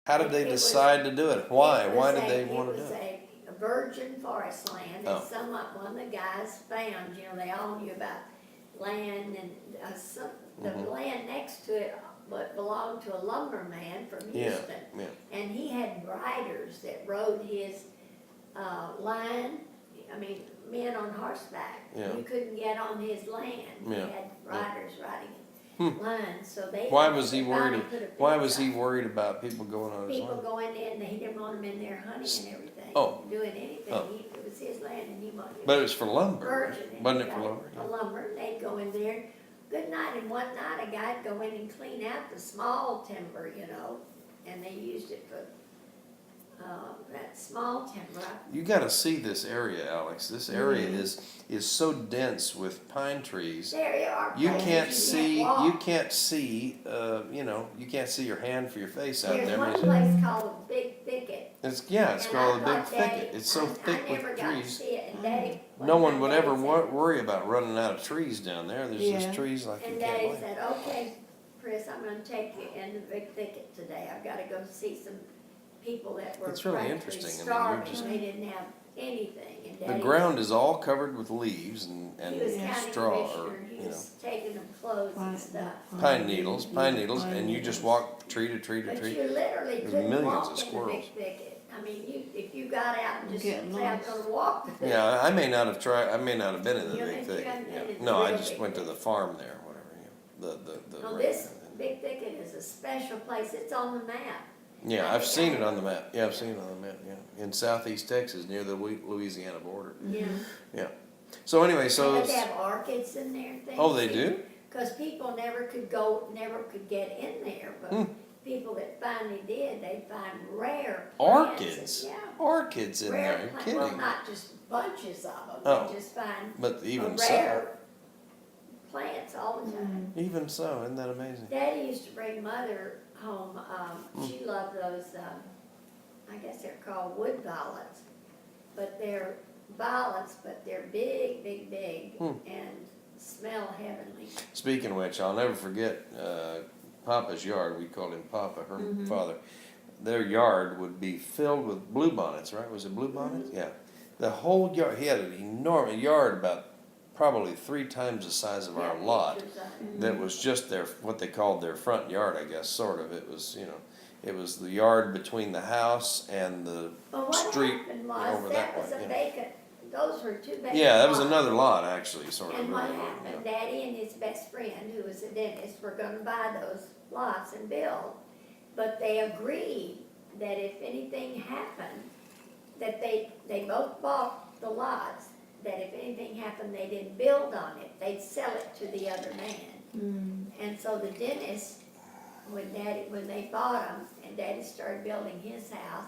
How did they decide to do it? Why? Why did they want to do it? It was a virgin forest land that one of the guys found. You know, they all knew about land, and the land next to it belonged to a lumberman from Houston. Yeah. And he had riders that rode his line. I mean, men on horseback. Yeah. You couldn't get on his land. Yeah. He had riders riding his line. So they. Why was he worried? Why was he worried about people going on his People land? going in, he didn't want them in there hunting and everything. Oh. Doing anything. Oh. It was his land and he wanted. But it was for lumber, virgin. wasn't it for lumber? For lumber, they'd go in there. Good night, and one night a guy'd go in and clean out the small timber, you know, and they used it for that small timber. You got to see this area, Alex. This area is so dense with pine trees. There are You places can't see. walk. You can't see. You can't see your hand for your face out There's there. one place called a Big Thicket. It's And called a I big thought Daddy- thicket. It's so thick I never with got to trees. see it, and Daddy. No one time would Daddy ever said- worry about running out of trees down there. There's just trees like you And can't Daddy believe. said, okay, Priss, I'm gonna take you in the Big Thicket today. I've gotta go see some people that were It's really practically interesting. I mean, you're starving. just- They didn't have anything. And The Daddy ground is all covered with leaves he was and county straw, or commissioner. He was taking them clothes and stuff. pine needles, and you just walk tree to tree to But tree. you literally There's couldn't millions walk of in the squirrels. Big Thicket. I mean, if you got out and just said, Getting I'm lost. gonna walk. Yeah, I may not have tried. I may not have been in the You big haven't thicket. been Yeah. in the No, I real just big went to the thicket. farm there, whatever. The No, this Big Thicket is a special place. It's on the map. Yeah, I've seen it on the map. Yeah, I've seen it on the map. Yeah, in southeast Texas, near the Louisiana border. Yeah. Yeah. So anyway, But they have orchids in there and things. Oh, they do? Because people never could get in there, but people that finally did, they find rare plants. Orchids. Yeah. Orchids in Rare there. You're plants. Well, kidding? not just bunches of them. Oh. They just find But even rare plants all the time. even so, isn't that amazing? Daddy used to bring Mother home. She loved those. I guess they're called wood violets, but they're violets, but they're big, big, big, and smell heavenly. Speaking of which, I'll never forget Papa's yard. We called him Papa, her father. Their yard would be filled with bluebonnets, right? Was it bluebonnets? Yeah. The whole yard. He had an enormous yard, about probably 3 times the size of our lot. That was just their, what they called their front yard, I guess, sort of. It was, it was the yard between the house and the But what street happened over was that that was way. a Yeah. vacant. Those were 2 vacant. Yeah, that was lots. another lot, actually, sort of. And what really, happened, Daddy and his best friend, who was a dentist, were gonna buy those lots and build. But they agreed that if anything happened, that they both bought the lots, that if anything happened, they didn't build on it, they'd sell it to the other man. And so the dentist, when they bought them, and Daddy started building his house,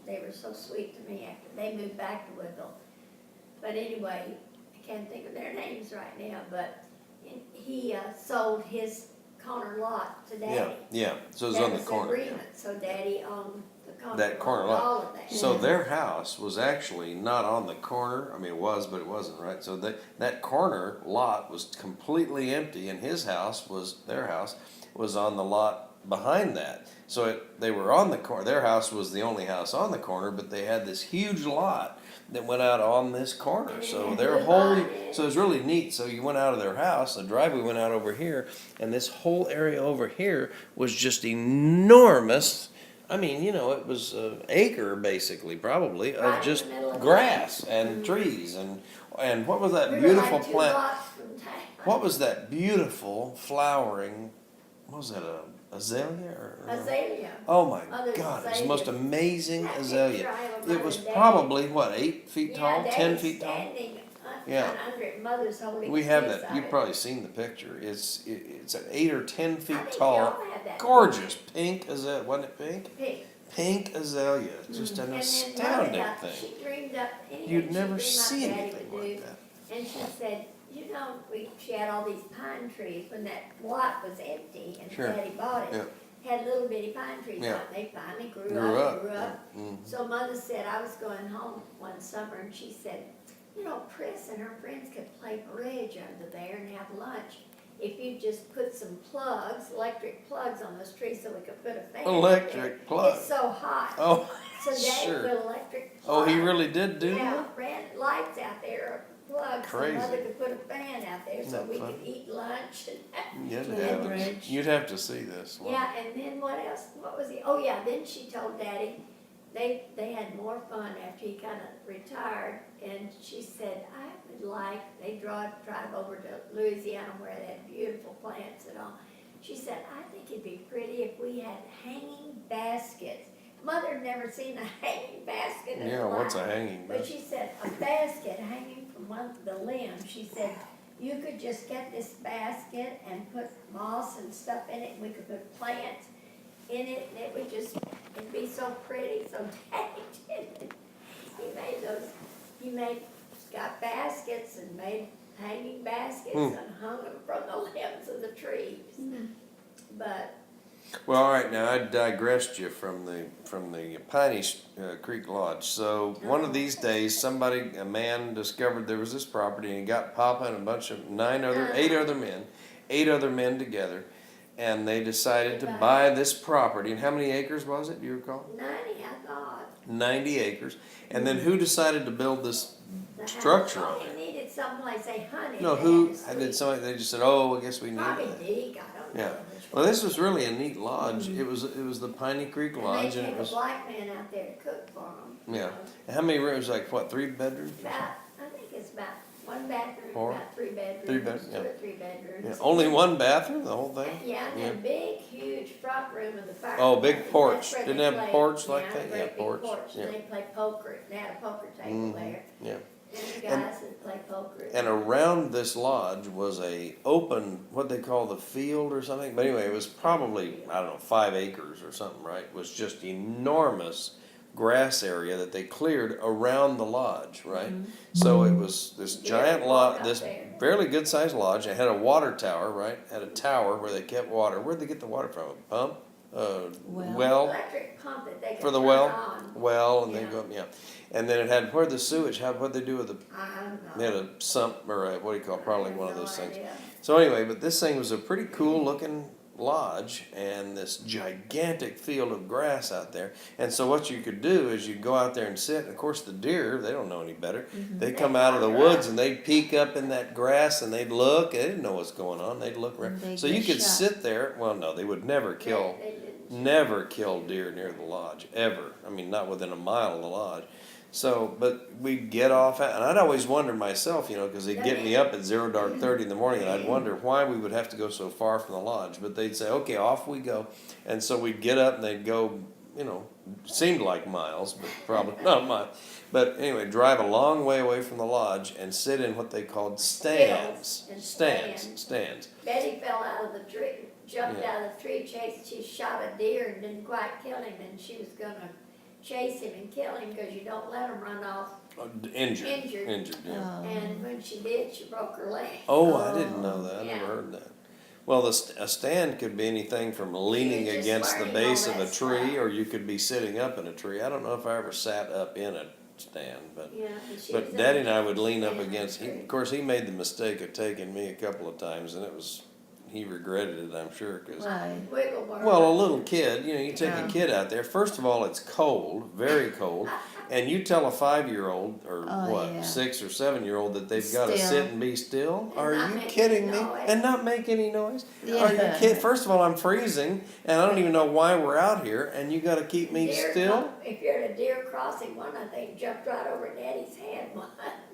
they were so sweet to me after they moved back to Woodville. But anyway, I can't think of their names right now, but he sold his corner lot to Daddy. Yeah. So it was on the corner. That was the agreement, so Daddy owned the corner. That corner owned lot. all of that. So their house was actually not on the corner. I mean, it was, but it wasn't, right? So that corner lot was completely empty, and their house was on the lot behind that. So they were on the corner. Their house was the only house on the corner, but they had this huge lot that went out on this corner. So their whole, so it was really neat. So you went out of their house, the driveway went out over here, and this whole area over here was just enormous. I mean, it was an acre basically, probably, Right of in just the middle of grass and trees and what was that We were beautiful like 2 plant? blocks from town. What was that beautiful flowering? What was that, a azalea or? Azalea. Oh my Other God! It was the most azaleas. amazing That azalea. picture I have of It was Mother and probably what, 8 feet Yeah, tall, 10 Daddy's feet tall. standing Yeah. under it, Mother's holding We have his that. on You've it. probably seen the picture. It's at 8 or 10 feet I think tall, y'all have that. gorgeous pink azalea. Wasn't it pink? Pig. Pink azalea, just an And then astounding Mother, thing. she dreamed up anything You'd she never dreamed up see Daddy anything would like do. that. And she said, she had all these pine trees when that lot was empty and Sure. Daddy bought it. Yeah. Had little bitty pine trees Yeah. on it. They finally grew Grew up. up. Mhm. So Mother said, I was going home one summer and she said, Priss and her friends could play bridge under there and have lunch. if you just put some plugs, electric plugs on those trees so we could put a fan. Electric plug. It's so hot. Oh, So Daddy sure. put electric Oh, plugs. he really did do Yeah, that? ran lights out there, plugs, so Crazy. Mother could put a fan out there so Isn't that we fun? could eat lunch and. You'd With have the to- bridge. You'd have to see this. Wow. Yeah, and then what else? What was he? Oh yeah, then she told Daddy they had more fun after he kind of retired, and she said I would like they drive over to Louisiana where they had beautiful plants and all. She said I think it'd be pretty if we had hanging baskets. Mother had never seen a hanging basket in Yeah, her what's a life. hanging But basket? she said a basket hanging from one of the limbs. She said you could just get this basket and put moss and stuff in it, and we could put plants in it, and it would just, it'd be so pretty, so Daddy did it. He got baskets and made hanging baskets and hung them from the limbs of the trees. But, Well, all right, now I digressed you from the Piney Creek Lodge. So one of these days, a man discovered there was this property, and he got Papa and a bunch of eight other men together, and they decided to buy this property. And how many acres was it? Do you recall? 90, I thought. 90 acres. And then who decided to build this The house structure on only there? needed someplace they hunted. No, they who? had to I did sleep. something. They just said, "Oh, I guess we need Probably that." Deke, I don't know. Yeah. which Well, one. this was really a neat lodge. It was the Piney Creek Lodge, And and they it take was a black man out there to cook for them. yeah. How many rooms? Like what? 3 bedrooms? I think it's about one bathroom, Four? about 3 bedrooms. 3 bedrooms, yeah. 2 or 3 bedrooms. Yeah. Only one bathroom, the whole thing. Yeah, and then a big, huge front room with a fire. Oh, big porch. That's where Didn't they have a play- porch like that? a Yeah, great big porch, And yeah. they play poker, they had a poker table Mhm. there, Yeah. and the And- guys that play poker. And around this lodge was a open, what they call the field or something. But anyway, it was probably, I don't know, 5 acres or something, right? It was just enormous grass area that they cleared around the lodge, right? So it was this giant lot, this fairly good sized lodge. It had a water tower, right? Had a tower where they kept water. Where'd they get the water from? A pump? Well, Electric pump that they could for the turn well? on. Well, and they Yeah. go, yeah. And then it had, where the sewage, what'd they do with the, I don't know. they had a sump, or a, what do you call it, probably I have one of no those things. idea. So anyway, but this thing was a pretty cool looking lodge and this gigantic field of grass out there. And so what you could do is you'd go out there and sit, and of course the deer, they don't know any better. They come out of the woods and they'd peek up in that grass and they'd look. They didn't know what's going on. They'd look around. They'd So you get could shot. sit there. Well, no, they would never kill. They didn't. Never kill deer near the lodge, ever. I mean, not within a mile of the lodge. So, but we'd get off, and I'd always wonder myself, because they'd get me up at 0:30 in the morning, and I'd wonder why we would have to go so far from the lodge. But they'd say, okay, off we go. And so we'd get up, and they'd go, seemed like miles, but probably not miles. But anyway, drive a long way away from the lodge and sit in what they called stands. Fields and Stands. Betty fell out of the tree, jumped Yeah. out of the tree, she shot a deer and didn't quite kill him, and she was gonna chase him and kill him, because you don't let them run off. Injured. Injured. Injured, yeah. And when she did, she broke her leg. Oh, I didn't know that. I Yeah. never heard that. Well, a stand could be anything from leaning just against the learning base all of a that tree, stuff. or you could be sitting up in a tree. I don't know if I ever sat up in a stand, but Yeah, and she was but in Daddy a and I would lean up stand in against. a tree. Of course, he made the mistake of taking me a couple of times, and he regretted it, I'm sure, because. Right. Wiggle worm. Well, a little kid, you take a Yeah. kid out there. First of all, it's cold, very cold, and you tell a 5-year-old or Oh, what, yeah. 6 or 7-year-old that they've got to Still. sit and be still. And Are not you make kidding any me? noise. And not make any noise? Yeah. Are you kidding? First of all, I'm freezing, and I don't even know why we're out here, and you got to keep me Deer still. come- If you're at a deer crossing, one I think jumped right over Daddy's head once.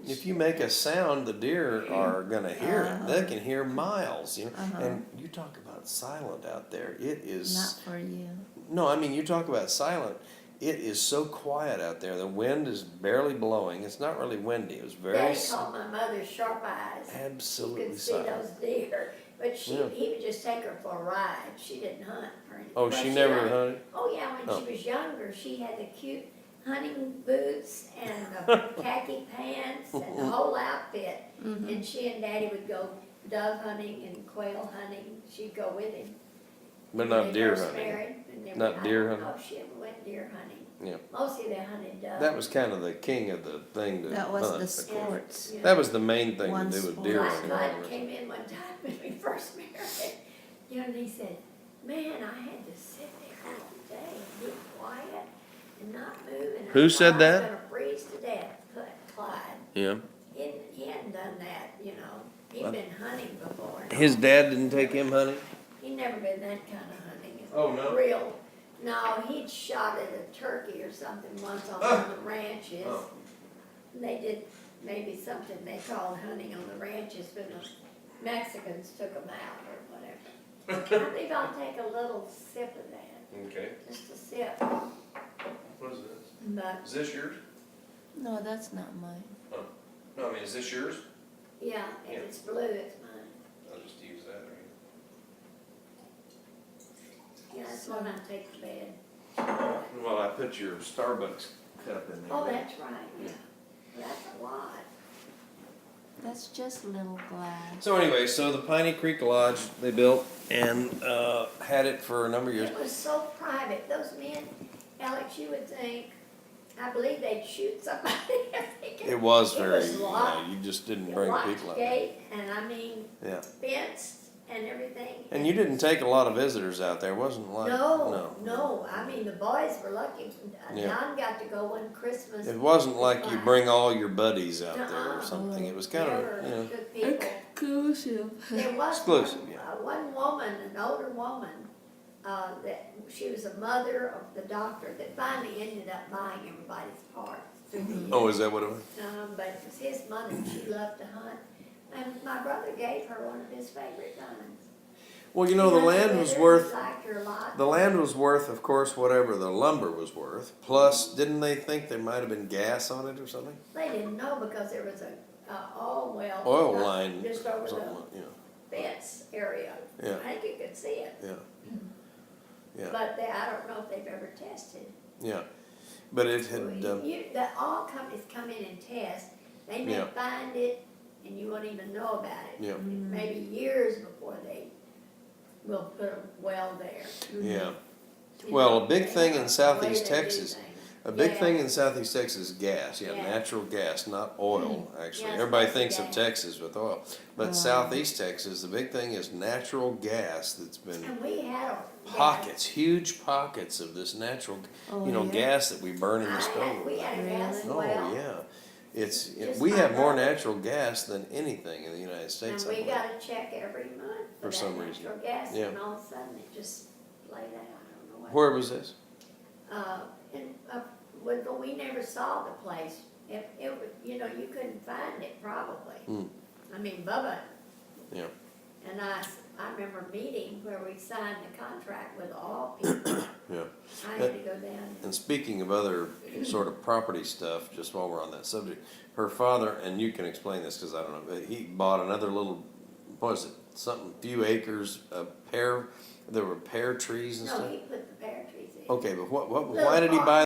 If you make a sound, the deer are gonna hear it. They Uh-huh. can hear miles, Uh-huh. And you talk about silent out there. It is. Not for you. No, I mean, you talk about silent. It is so quiet out there. The wind is barely blowing. It's not really windy. It was very Daddy called my mother sharp eyes. She absolutely could see silent. those deer, but Yeah. he would just take her for a ride. She didn't hunt or anything. Oh, Well, she never hunted. hunted? Oh, yeah, when Oh. she was younger, she had the cute hunting boots and the khaki pants and the whole outfit. Mm-hmm. And she and Daddy would go dove hunting and quail hunting. She'd go with him. But When not they deer first hunting. married, and they Not were- deer I don't hunting? know if she ever went deer hunting. Yeah. Mostly they hunted doves. That was kind of the king of the thing to That was hunt. the sports. Yeah. That was the main thing One to do with sport. deer My hunting. bud came in one time when we first married, you know, and he said, man, I had to sit there all day and be quiet and not move. And I Who thought said that? I was gonna freeze to death, Clyde. Yeah. He hadn't done that, you know. He'd been hunting before. and His all. dad didn't take him hunting? He'd never been that kind of hunting. Oh, no? Real. No, he'd shot at a turkey or something once on one of the ranches. Oh. They did maybe something they called hunting on the ranches, but the Mexicans took them out or whatever. I think I'll take a little sip of that, Okay. just a sip, What is this? but, Is this yours? No, that's not mine. No, I mean, is this yours? yeah, if Yeah. it's blue, it's mine. I'll just use that, right? Yeah, that's one I take to bed. Well, I put your Starbucks cup in there. Oh, that's right, yeah. That's a lot. That's just little glass. So anyway, so the Piney Creek Lodge they built and had it for a number of years. It was so private, those men, Alex, you would think, I believe they'd shoot somebody if they could. It was It very, was locked. you just didn't bring Locked people up. gate, and I mean, Yeah. fenced and everything. And you didn't take a lot of visitors out there, wasn't like No, I mean, the boys were lucky. Yeah. John got to go one Christmas. It wasn't like you bring all your buddies out there or Nuh-uh. something. It was kind There of, were you know. good people. Exclusive. There was Exclusive, one, yeah. one woman, an older woman, that she was a mother of the doctor that finally ended up buying everybody's parts through the years. Oh, is that what it was? But it was his mother, she loved to hunt. And my brother gave her one of his favorite guns. Well, you know, the land was worth, Liked her a lot. the land was worth, of course, whatever the lumber was worth. Plus, didn't they think there might have been gas on it or something? They didn't know because there was a well. Oil line, Just over something the like, you know. fence area. Yeah. I think you could see it. Yeah. Yeah. But I don't know if they've ever tested. Yeah. But it had, All companies come in and test. They may Yeah. find it and you won't even know about it. yeah, Maybe years before they will put a well there. yeah. You Well, know, a big they thing have in a Southeast way they do Texas, things. a big Yeah. thing in Southeast Texas is gas. Yeah, Yeah. natural gas, not oil, actually. Yeah, Everybody it's thinks of gas. Texas with oil. But Southeast Texas, the big thing is natural gas that's been And we had a. pockets, huge pockets of this natural, Oh, you know, yeah? gas that we burn in the stove. We had a gas Really? Oh, well. yeah. Just We my have more brother. natural gas than anything in the United States. And I we believe. got a check every month For for some that reason. natural gas, Yeah. and all of a sudden it just played out, I don't know what. Where was this? We never saw the place. You know, you couldn't find it probably. Hmm. I mean, Bubba. Yeah. And I remember a meeting where we signed the contract with all people. Yeah. I had to go down. And speaking of other sort of property stuff, just while we're on that subject, her father, and you can explain this because I don't know, but he bought another little, what was it, something, few acres of pear, there were pear trees and No, stuff? he put the pear trees in. Okay, but why Little did he farm. buy